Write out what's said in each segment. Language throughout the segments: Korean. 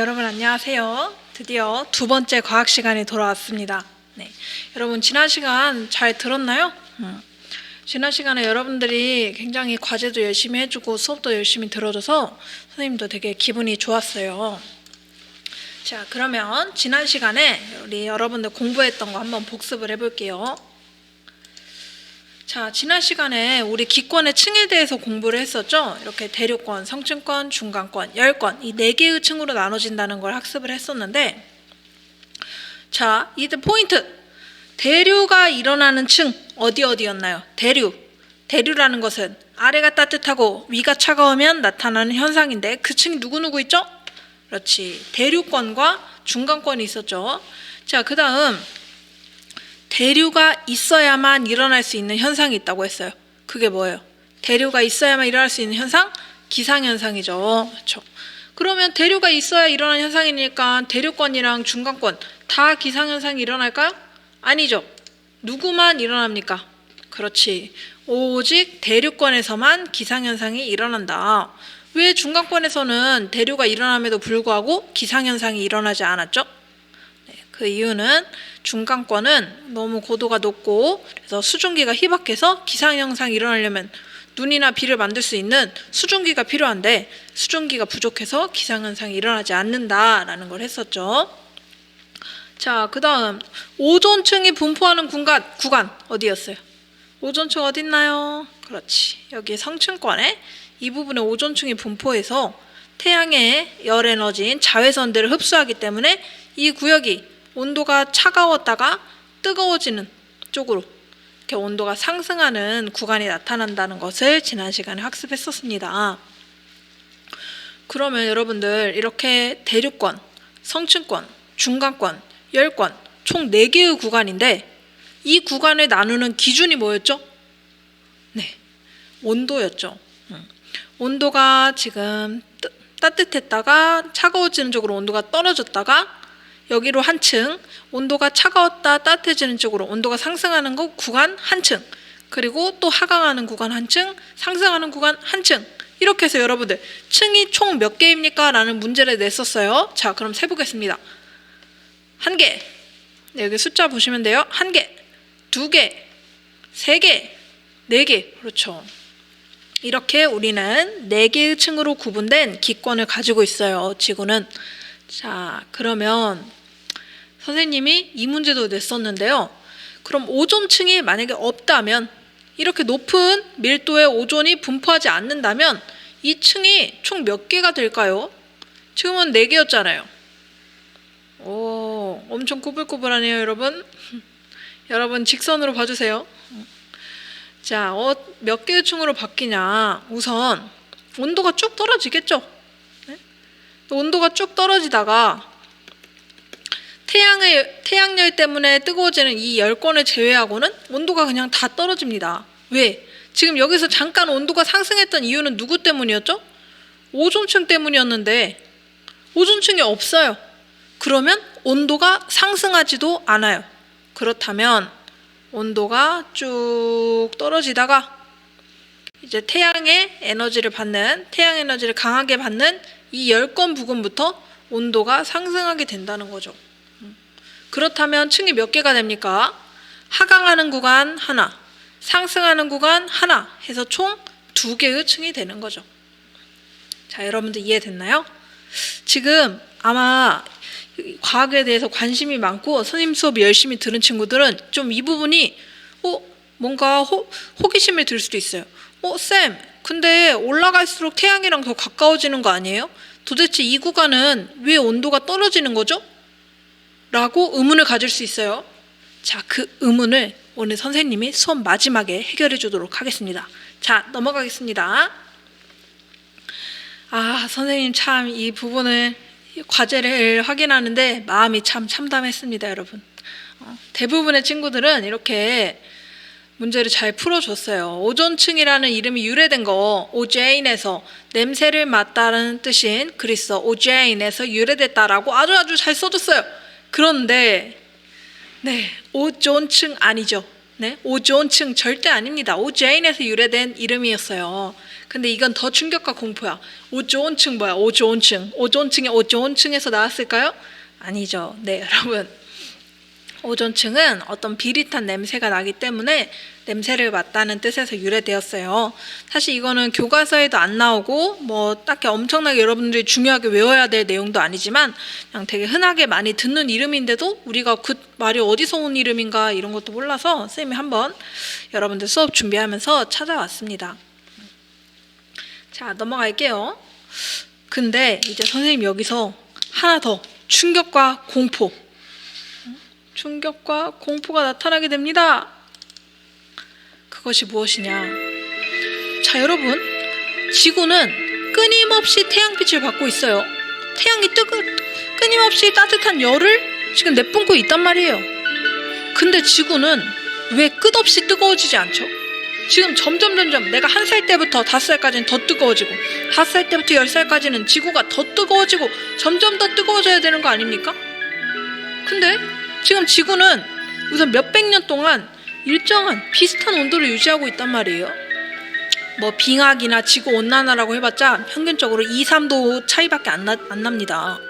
여러분 안녕하세요. 드디어 두 번째 과학 시간이 돌아왔습니다. 여러분 지난 시간 잘 들었나요? 지난 시간에 여러분들이 굉장히 과제도 열심히 해주고 수업도 열심히 들어줘서 선생님도 되게 기분이 좋았어요. 자, 그러면 지난 시간에 우리 여러분들 공부했던 거 한번 복습을 해볼게요. 자, 지난 시간에 우리 기권의 층에 대해서 공부를 했었죠. 이렇게 대류권, 성층권, 중간권, 열권 이 4개의 층으로 나눠진다는 걸 학습을 했었는데, 자, 이때 포인트. 대류가 일어나는 층 어디였나요? 대류라는 것은 아래가 따뜻하고 위가 차가우면 나타나는 현상인데 그 층이 누구 있죠? 그렇지, 대류권과 중간권이 있었죠. 자, 그 다음 대류가 있어야만 일어날 수 있는 현상이 있다고 했어요. 그게 뭐예요? 대류가 있어야만 일어날 수 있는 현상? 기상현상이죠. 그렇죠? 그러면 대류가 있어야 일어나는 현상이니까 대류권이랑 중간권 다 기상현상이 일어날까요? 아니죠. 누구만 일어납니까? 그렇지, 오직 대류권에서만 기상현상이 일어난다. 왜 중간권에서는 대류가 일어남에도 불구하고 기상현상이 일어나지 않았죠? 그 이유는 중간권은 너무 고도가 높고 그래서 수증기가 희박해서 기상현상이 일어나려면 눈이나 비를 만들 수 있는 수증기가 필요한데 수증기가 부족해서 기상현상이 일어나지 않는다라는 걸 했었죠. 자, 그 다음 오존층이 분포하는 구간 어디였어요? 오존층 어디 있나요? 그렇지, 여기 성층권에 이 부분에 오존층이 분포해서 태양의 열 에너지인 자외선들을 흡수하기 때문에 이 구역이 온도가 차가웠다가 뜨거워지는 쪽으로 이렇게 온도가 상승하는 구간이 나타난다는 것을 지난 시간에 학습했었습니다. 그러면 여러분들 이렇게 대류권, 성층권, 중간권, 열권 총 4개의 구간인데 이 구간을 나누는 기준이 뭐였죠? 네, 온도였죠. 온도가 지금 따뜻했다가 차가워지는 쪽으로 온도가 떨어졌다가 여기로 한층, 온도가 차가웠다 따뜻해지는 쪽으로 온도가 상승하는 구간 한층, 그리고 또 하강하는 구간 한층, 상승하는 구간 한층, 이렇게 해서 여러분들 층이 총 몇 개입니까? 라는 문제를 냈었어요. 자, 그럼 세보겠습니다. 1개, 여기 숫자 보시면 돼요. 1개, 2개, 3개, 4개. 그렇죠. 이렇게 우리는 4개의 층으로 구분된 기권을 가지고 있어요, 지구는. 자, 그러면 선생님이 이 문제도 냈었는데요. 그럼 오존층이 만약에 없다면, 이렇게 높은 밀도의 오존이 분포하지 않는다면 이 층이 총 몇 개가 될까요? 지금은 4개였잖아요. 오, 엄청 꾸불꾸불하네요, 여러분. 여러분 직선으로 봐주세요. 자, 몇 개의 층으로 바뀌냐? 우선 온도가 쭉 떨어지겠죠. 네? 온도가 쭉 떨어지다가 태양열 때문에 뜨거워지는 이 열권을 제외하고는 온도가 그냥 다 떨어집니다. 왜? 지금 여기서 잠깐 온도가 상승했던 이유는 누구 때문이었죠? 오존층 때문이었는데 오존층이 없어요. 그러면 온도가 상승하지도 않아요. 그렇다면 온도가 쭉 떨어지다가 이제 태양 에너지를 강하게 받는 이 열권 부근부터 온도가 상승하게 된다는 거죠. 그렇다면 층이 몇 개가 됩니까? 하강하는 구간 하나, 상승하는 구간 하나 해서 총 2개의 층이 되는 거죠. 자, 여러분들 이해됐나요? 지금 아마 과학에 대해서 관심이 많고 선생님 수업 열심히 들은 친구들은 좀 이 부분이 뭔가 호기심을 들 수도 있어요. 쌤, 근데 올라갈수록 태양이랑 더 가까워지는 거 아니에요? 도대체 이 구간은 왜 온도가 떨어지는 거죠? 라고 의문을 가질 수 있어요. 자, 그 의문을 오늘 선생님이 수업 마지막에 해결해 주도록 하겠습니다. 자, 넘어가겠습니다. 선생님 참 이 부분을 과제를 확인하는데 마음이 참 참담했습니다, 여러분. 대부분의 친구들은 이렇게 문제를 잘 풀어줬어요. 오존층이라는 이름이 유래된 거 오제인에서 냄새를 맡다라는 뜻인 그리스 오제인에서 유래됐다라고 아주 잘 써줬어요. 그런데 오존층 아니죠. 네, 오존층 절대 아닙니다. 오제인에서 유래된 이름이었어요. 근데 이건 더 충격과 공포야. 오존층 뭐야? 오존층. 오존층이 오존층에서 나왔을까요? 아니죠. 네, 여러분. 오존층은 어떤 비릿한 냄새가 나기 때문에 냄새를 맡다는 뜻에서 유래되었어요. 사실 이거는 교과서에도 안 나오고 뭐 딱히 엄청나게 여러분들이 중요하게 외워야 될 내용도 아니지만 그냥 되게 흔하게 많이 듣는 이름인데도 우리가 그 말이 어디서 온 이름인가 이런 것도 몰라서 선생님이 한번 여러분들 수업 준비하면서 찾아왔습니다. 자, 넘어갈게요. 근데 이제 선생님 여기서 하나 더 충격과 공포가 나타나게 됩니다. 그것이 무엇이냐? 자, 여러분, 지구는 끊임없이 태양빛을 받고 있어요. 태양이 끊임없이 따뜻한 열을 지금 내뿜고 있단 말이에요. 근데 지구는 왜 끝없이 뜨거워지지 않죠? 지금 점점 내가 1살 때부터 5살까지는 더 뜨거워지고 5살 때부터 10살까지는 지구가 더 뜨거워지고 점점 더 뜨거워져야 되는 거 아닙니까? 근데 지금 지구는 우선 몇백 년 동안 일정한 비슷한 온도를 유지하고 있단 말이에요. 뭐 빙하기나 지구온난화라고 해봤자 평균적으로 2, 3도 차이밖에 안 납니다.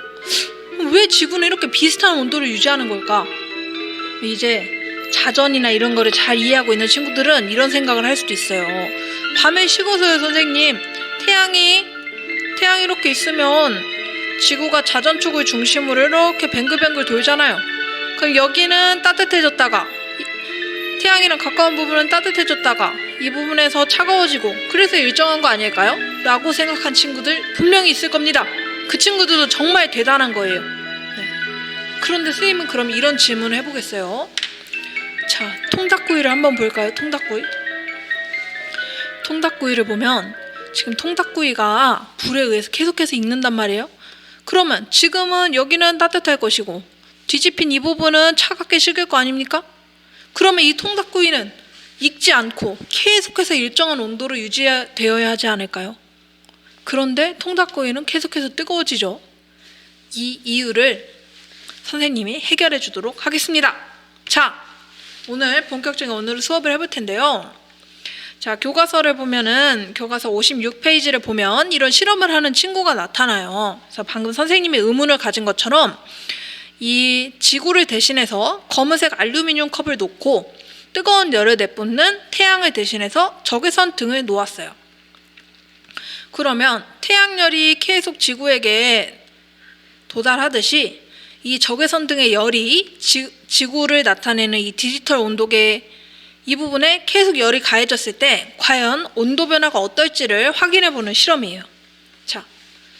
왜 지구는 이렇게 비슷한 온도를 유지하는 걸까? 이제 자전이나 이런 거를 잘 이해하고 있는 친구들은 이런 생각을 할 수도 있어요. 밤에 식어서요, 선생님. 태양이 이렇게 있으면 지구가 자전축을 중심으로 이렇게 뱅글뱅글 돌잖아요. 그럼 여기는 따뜻해졌다가 태양이랑 가까운 부분은 따뜻해졌다가 이 부분에서 차가워지고 그래서 일정한 거 아닐까요? 라고 생각한 친구들 분명히 있을 겁니다. 그 친구들도 정말 대단한 거예요. 네. 그런데 선생님은 그럼 이런 질문을 해보겠어요. 자, 통닭구이를 한번 볼까요? 통닭구이를 보면 지금 통닭구이가 불에 의해서 계속해서 익는단 말이에요. 그러면 지금은 여기는 따뜻할 것이고 뒤집힌 이 부분은 차갑게 식을 거 아닙니까? 그러면 이 통닭구이는 익지 않고 계속해서 일정한 온도로 유지되어야 하지 않을까요? 그런데 통닭구이는 계속해서 뜨거워지죠. 이 이유를 선생님이 해결해 주도록 하겠습니다. 자, 오늘 본격적인 오늘 수업을 해볼 텐데요. 자, 교과서를 보면은 교과서 56페이지를 보면 이런 실험을 하는 친구가 나타나요. 그래서 방금 선생님이 의문을 가진 것처럼 이 지구를 대신해서 검은색 알루미늄 컵을 놓고 뜨거운 열을 내뿜는 태양을 대신해서 적외선 등을 놓았어요. 그러면 태양열이 계속 지구에게 도달하듯이 이 적외선 등의 열이 지구를 나타내는 이 디지털 온도계 이 부분에 계속 열이 가해졌을 때 과연 온도 변화가 어떨지를 확인해보는 실험이에요. 자,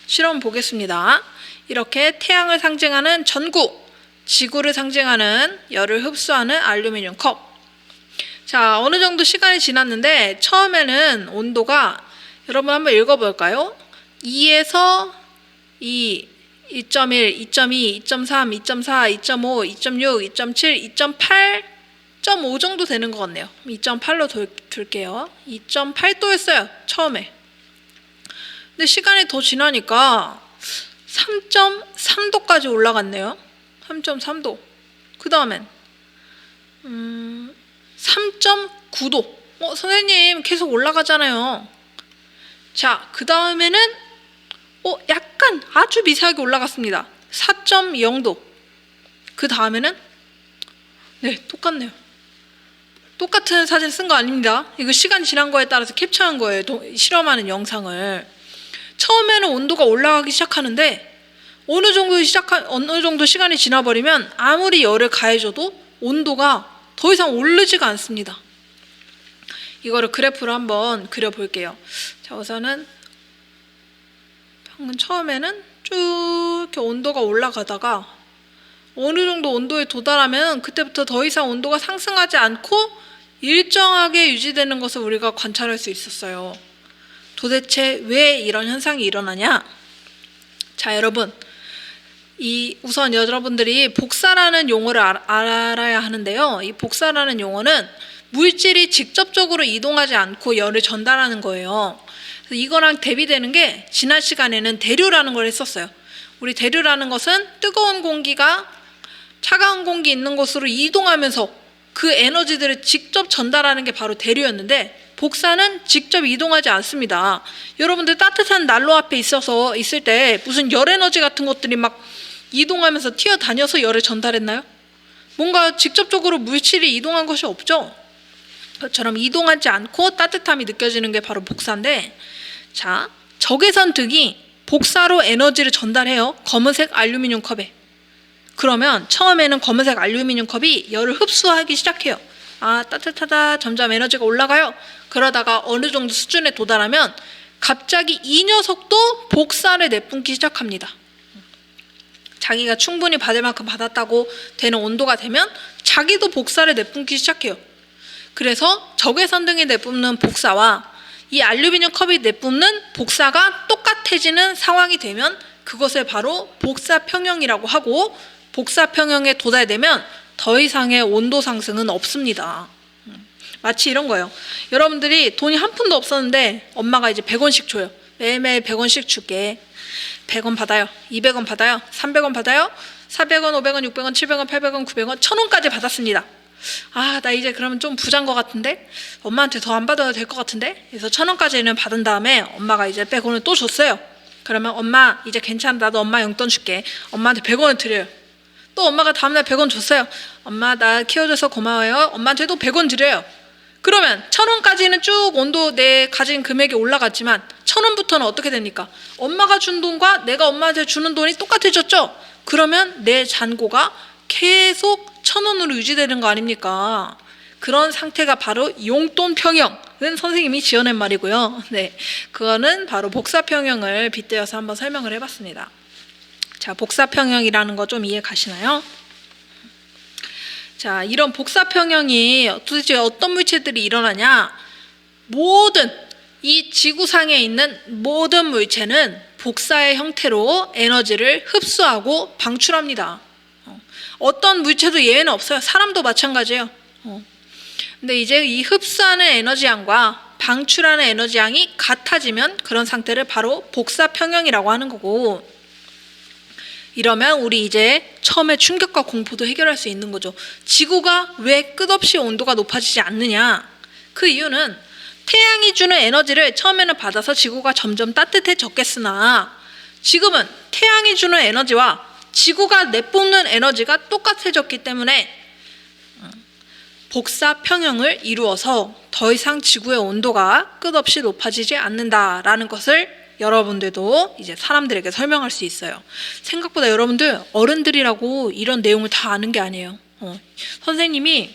실험 보겠습니다. 이렇게 태양을 상징하는 전구, 지구를 상징하는 열을 흡수하는 알루미늄 컵. 자, 어느 정도 시간이 지났는데 처음에는 온도가 여러분 한번 읽어볼까요? 2에서 2, 2.1, 2.2, 2.3, 2.4, 2.5, 2.6, 2.7, 2.8, 2.5 정도 되는 것 같네요. 2.8로 둘게요. 2.8도였어요. 처음에. 근데 시간이 더 지나니까 3.3도까지 올라갔네요. 3.3도. 그 다음엔 3.9도. 선생님 계속 올라가잖아요. 자, 그 다음에는 약간 아주 미세하게 올라갔습니다. 4.0도. 그 다음에는 네, 똑같네요. 똑같은 사진 쓴 거 아닙니다. 이거 시간 지난 거에 따라서 캡처한 거예요. 실험하는 영상을. 처음에는 온도가 올라가기 시작하는데 어느 정도 시간이 지나버리면 아무리 열을 가해줘도 온도가 더 이상 오르지가 않습니다. 이거를 그래프로 한번 그려볼게요. 자, 우선은 방금 처음에는 쭉 이렇게 온도가 올라가다가 어느 정도 온도에 도달하면 그때부터 더 이상 온도가 상승하지 않고 일정하게 유지되는 것을 우리가 관찰할 수 있었어요. 도대체 왜 이런 현상이 일어나냐? 자, 여러분, 우선 여러분들이 복사라는 용어를 알아야 하는데요. 이 복사라는 용어는 물질이 직접적으로 이동하지 않고 열을 전달하는 거예요. 그래서 이거랑 대비되는 게 지난 시간에는 대류라는 걸 했었어요. 우리 대류라는 것은 뜨거운 공기가 차가운 공기 있는 곳으로 이동하면서 그 에너지들을 직접 전달하는 게 바로 대류였는데 복사는 직접 이동하지 않습니다. 여러분들 따뜻한 난로 앞에 있을 때 무슨 열 에너지 같은 것들이 막 이동하면서 튀어다녀서 열을 전달했나요? 뭔가 직접적으로 물질이 이동한 것이 없죠. 그처럼 이동하지 않고 따뜻함이 느껴지는 게 바로 복사인데, 자, 적외선 등이 복사로 에너지를 전달해요. 검은색 알루미늄 컵에. 그러면 처음에는 검은색 알루미늄 컵이 열을 흡수하기 시작해요. 아, 따뜻하다. 점점 에너지가 올라가요. 그러다가 어느 정도 수준에 도달하면 갑자기 이 녀석도 복사를 내뿜기 시작합니다. 자기가 충분히 받을 만큼 받았다고 되는 온도가 되면 자기도 복사를 내뿜기 시작해요. 그래서 적외선 등이 내뿜는 복사와 이 알루미늄 컵이 내뿜는 복사가 똑같아지는 상황이 되면 그것을 바로 복사평형이라고 하고, 복사평형에 도달되면 더 이상의 온도 상승은 없습니다. 마치 이런 거예요. 여러분들이 돈이 한 푼도 없었는데 엄마가 이제 100원씩 줘요. 매일매일 100원씩 줄게. 100원 받아요. 200원 받아요. 300원 받아요. 400원, 500원, 600원, 700원, 800원, 900원, 1000원까지 받았습니다. 아, 나 이제 그러면 좀 부자인 것 같은데? 엄마한테 더 안 받아도 될 것 같은데? 그래서 1000원까지는 받은 다음에 엄마가 이제 100원을 또 줬어요. 그러면 엄마 이제 괜찮아. 나도 엄마 용돈 줄게. 엄마한테 100원을 드려요. 또 엄마가 다음날 100원 줬어요. 엄마 나 키워줘서 고마워요. 엄마한테도 100원 드려요. 그러면 1000원까지는 쭉 온도 내 가진 금액이 올라갔지만 1000원부터는 어떻게 됩니까? 엄마가 준 돈과 내가 엄마한테 주는 돈이 똑같아졌죠? 그러면 내 잔고가 계속 1000원으로 유지되는 거 아닙니까? 그런 상태가 바로 용돈 평형은 선생님이 지어낸 말이고요. 네, 그거는 바로 복사평형을 빗대어서 한번 설명을 해봤습니다. 자, 복사평형이라는 거 좀 이해 가시나요? 자, 이런 복사평형이 도대체 어떤 물체들이 일어나냐? 모든 이 지구상에 있는 모든 물체는 복사의 형태로 에너지를 흡수하고 방출합니다. 어떤 물체도 예외는 없어요. 사람도 마찬가지예요. 근데 이제 이 흡수하는 에너지 양과 방출하는 에너지 양이 같아지면 그런 상태를 바로 복사평형이라고 하는 거고, 이러면 우리 이제 처음에 충격과 공포도 해결할 수 있는 거죠. 지구가 왜 끝없이 온도가 높아지지 않느냐? 그 이유는 태양이 주는 에너지를 처음에는 받아서 지구가 점점 따뜻해졌겠으나 지금은 태양이 주는 에너지와 지구가 내뿜는 에너지가 똑같아졌기 때문에 복사평형을 이루어서 더 이상 지구의 온도가 끝없이 높아지지 않는다라는 것을 여러분들도 이제 사람들에게 설명할 수 있어요. 생각보다 여러분들 어른들이라고 이런 내용을 다 아는 게 아니에요. 선생님이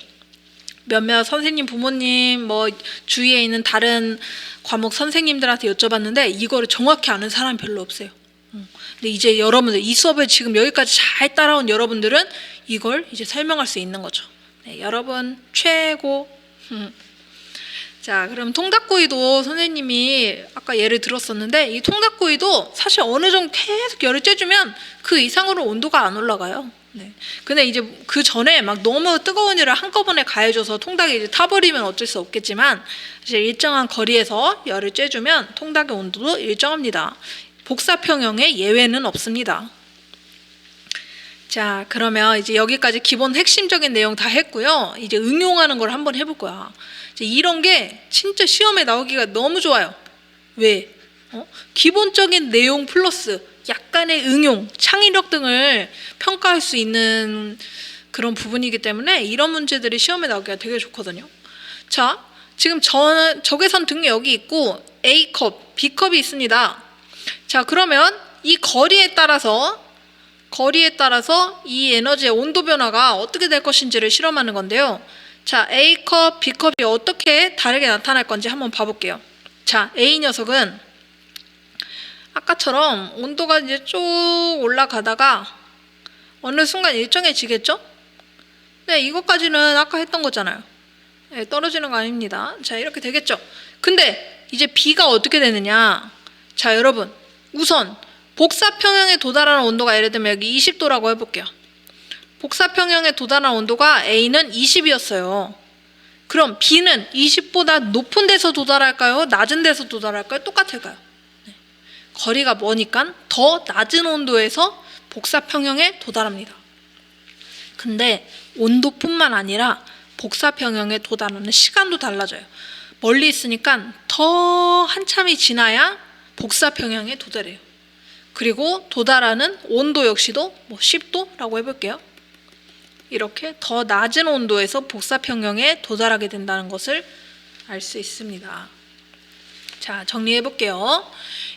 몇몇 선생님 부모님 뭐 주위에 있는 다른 과목 선생님들한테 여쭤봤는데 이거를 정확히 아는 사람이 별로 없어요. 근데 이제 여러분들 이 수업을 지금 여기까지 잘 따라온 여러분들은 이걸 이제 설명할 수 있는 거죠. 네, 여러분 최고. 자, 그럼 통닭구이도 선생님이 아까 예를 들었었는데 이 통닭구이도 사실 어느 정도 계속 열을 쬐주면 그 이상으로 온도가 안 올라가요. 네. 근데 이제 그 전에 막 너무 뜨거운 열을 한꺼번에 가해줘서 통닭이 이제 타버리면 어쩔 수 없겠지만 사실 일정한 거리에서 열을 쬐주면 통닭의 온도도 일정합니다. 복사평형의 예외는 없습니다. 자, 그러면 이제 여기까지 기본 핵심적인 내용 다 했고요. 이제 응용하는 걸 한번 해볼 거야. 이제 이런 게 진짜 시험에 나오기가 너무 좋아요. 왜? 기본적인 내용 플러스 약간의 응용, 창의력 등을 평가할 수 있는 그런 부분이기 때문에 이런 문제들이 시험에 나오기가 되게 좋거든요. 자, 지금 적외선 등이 여기 있고 A컵, B컵이 있습니다. 자, 그러면 이 거리에 따라서 이 에너지의 온도 변화가 어떻게 될 것인지를 실험하는 건데요. 자, A컵, B컵이 어떻게 다르게 나타날 건지 한번 봐볼게요. 자, A 녀석은 아까처럼 온도가 이제 쭉 올라가다가 어느 순간 일정해지겠죠? 네, 이것까지는 아까 했던 거잖아요. 네, 떨어지는 거 아닙니다. 자, 이렇게 되겠죠? 근데 이제 B가 어떻게 되느냐? 자, 여러분, 우선 복사평형에 도달하는 온도가 예를 들면 여기 20도라고 해볼게요. 복사평형에 도달한 온도가 A는 20이었어요. 그럼 B는 20보다 높은 데서 도달할까요? 낮은 데서 도달할까요? 똑같을까요? 네. 거리가 머니까 더 낮은 온도에서 복사평형에 도달합니다. 근데 온도뿐만 아니라 복사평형에 도달하는 시간도 달라져요. 멀리 있으니까 더 한참이 지나야 복사평형에 도달해요. 그리고 도달하는 온도 역시도 10도라고 해볼게요. 이렇게 더 낮은 온도에서 복사평형에 도달하게 된다는 것을 알 수 있습니다. 자, 정리해 볼게요.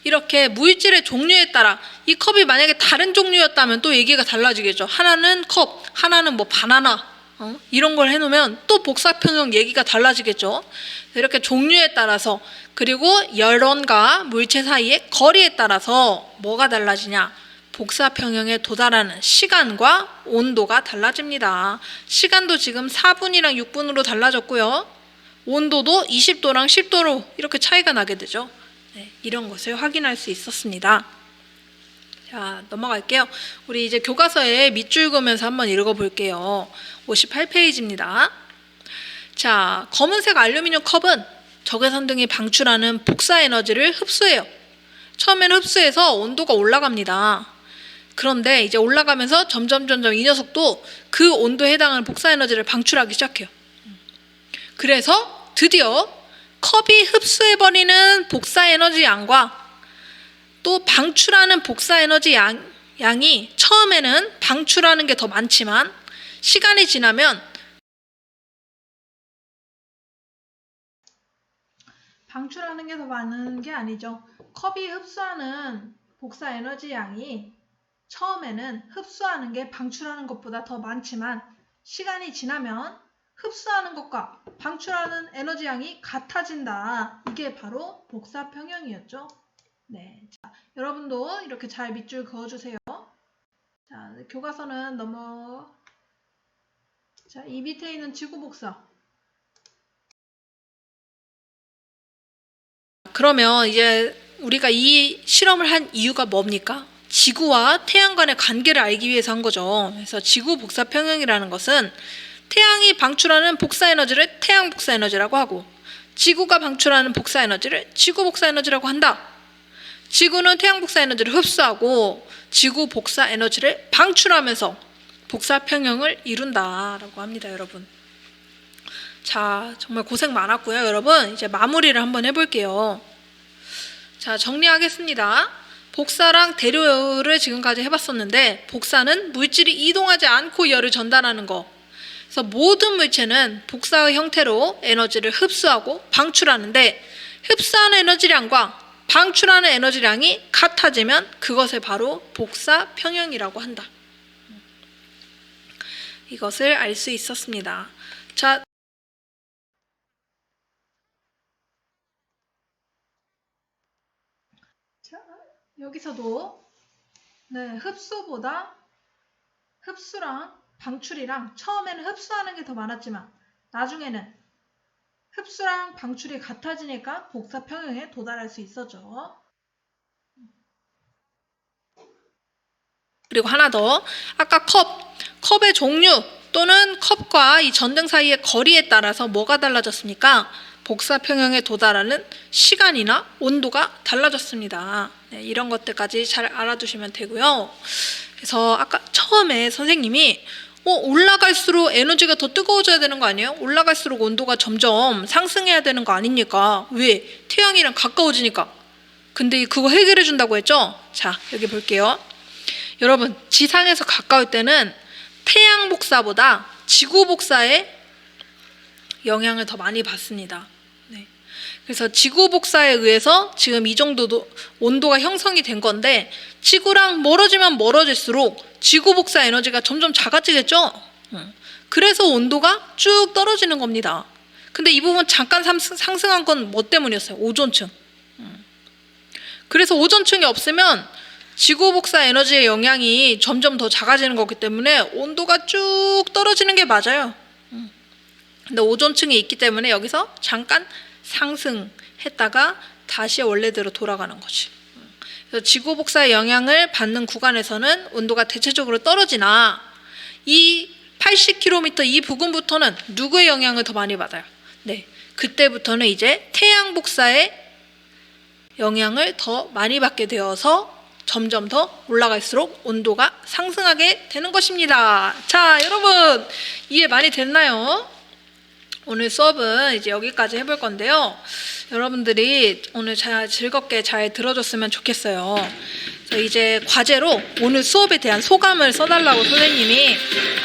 이렇게 물질의 종류에 따라 이 컵이 만약에 다른 종류였다면 또 얘기가 달라지겠죠. 하나는 컵, 하나는 바나나 이런 걸 해놓으면 또 복사평형 얘기가 달라지겠죠. 이렇게 종류에 따라서 그리고 열원과 물체 사이의 거리에 따라서 뭐가 달라지냐? 복사평형에 도달하는 시간과 온도가 달라집니다. 시간도 지금 4분이랑 6분으로 달라졌고요. 온도도 20도랑 10도로 이렇게 차이가 나게 되죠. 네, 이런 것을 확인할 수 있었습니다. 자, 넘어갈게요. 우리 이제 교과서에 밑줄 그으면서 한번 읽어볼게요. 58페이지입니다. 자, 검은색 알루미늄 컵은 적외선 등이 방출하는 복사 에너지를 흡수해요. 처음에는 흡수해서 온도가 올라갑니다. 그런데 이제 올라가면서 점점 이 녀석도 그 온도에 해당하는 복사 에너지를 방출하기 시작해요. 그래서 드디어 컵이 흡수해버리는 복사 에너지 양과 또 방출하는 복사 에너지 양이 처음에는 방출하는 게 더 많지만 시간이 지나면 방출하는 게 더 많은 게 아니죠. 컵이 흡수하는 복사 에너지 양이 처음에는 흡수하는 게 방출하는 것보다 더 많지만 시간이 지나면 흡수하는 것과 방출하는 에너지 양이 같아진다. 이게 바로 복사평형이었죠. 네, 자, 여러분도 이렇게 잘 밑줄 그어주세요. 자, 교과서는 자, 이 밑에 있는 지구복사. 그러면 이제 우리가 이 실험을 한 이유가 뭡니까? 지구와 태양 간의 관계를 알기 위해서 한 거죠. 그래서 지구 복사평형이라는 것은 태양이 방출하는 복사 에너지를 태양 복사 에너지라고 하고 지구가 방출하는 복사 에너지를 지구 복사 에너지라고 한다. 지구는 태양 복사 에너지를 흡수하고 지구 복사 에너지를 방출하면서 복사평형을 이룬다라고 합니다, 여러분. 자, 정말 고생 많았고요, 여러분. 이제 마무리를 한번 해볼게요. 자, 정리하겠습니다. 복사랑 대류를 지금까지 해봤었는데 복사는 물질이 이동하지 않고 열을 전달하는 거. 그래서 모든 물체는 복사의 형태로 에너지를 흡수하고 방출하는데 흡수하는 에너지량과 방출하는 에너지량이 같아지면 그것을 바로 복사평형이라고 한다. 이것을 알 수 있었습니다. 자, 여기서도 흡수랑 방출이랑 처음에는 흡수하는 게 더 많았지만 나중에는 흡수랑 방출이 같아지니까 복사평형에 도달할 수 있었죠. 그리고 하나 더, 아까 컵의 종류 또는 컵과 이 전등 사이의 거리에 따라서 뭐가 달라졌습니까? 복사평형에 도달하는 시간이나 온도가 달라졌습니다. 네, 이런 것들까지 잘 알아두시면 되고요. 그래서 아까 처음에 선생님이 올라갈수록 에너지가 더 뜨거워져야 되는 거 아니에요? 올라갈수록 온도가 점점 상승해야 되는 거 아닙니까? 왜? 태양이랑 가까워지니까. 근데 그거 해결해 준다고 했죠? 자, 여기 볼게요. 여러분, 지상에서 가까울 때는 태양 복사보다 지구 복사에 영향을 더 많이 받습니다. 네. 그래서 지구 복사에 의해서 지금 이 정도도 온도가 형성이 된 건데 지구랑 멀어지면 멀어질수록 지구 복사 에너지가 점점 작아지겠죠? 그래서 온도가 쭉 떨어지는 겁니다. 근데 이 부분 잠깐 상승한 건 뭐 때문이었어요? 오존층. 그래서 오존층이 없으면 지구 복사 에너지의 영향이 점점 더 작아지는 거기 때문에 온도가 쭉 떨어지는 게 맞아요. 근데 오존층이 있기 때문에 여기서 잠깐 상승했다가 다시 원래대로 돌아가는 거지. 그래서 지구 복사의 영향을 받는 구간에서는 온도가 대체적으로 떨어지나 이 80km 이 부근부터는 누구의 영향을 더 많이 받아요? 네, 그때부터는 이제 태양 복사의 영향을 더 많이 받게 되어서 점점 더 올라갈수록 온도가 상승하게 되는 것입니다. 자, 여러분 이해 많이 됐나요? 오늘 수업은 이제 여기까지 해볼 건데요. 여러분들이 오늘 즐겁게 잘 들어줬으면 좋겠어요. 그래서 이제 과제로 오늘 수업에 대한 소감을 써달라고 선생님이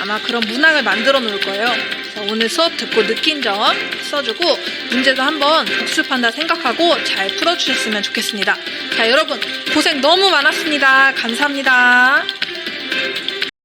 아마 그런 문항을 만들어 놓을 거예요. 그래서 오늘 수업 듣고 느낀 점 써주고 문제도 한번 복습한다 생각하고 잘 풀어주셨으면 좋겠습니다. 자, 여러분 고생 너무 많았습니다. 감사합니다.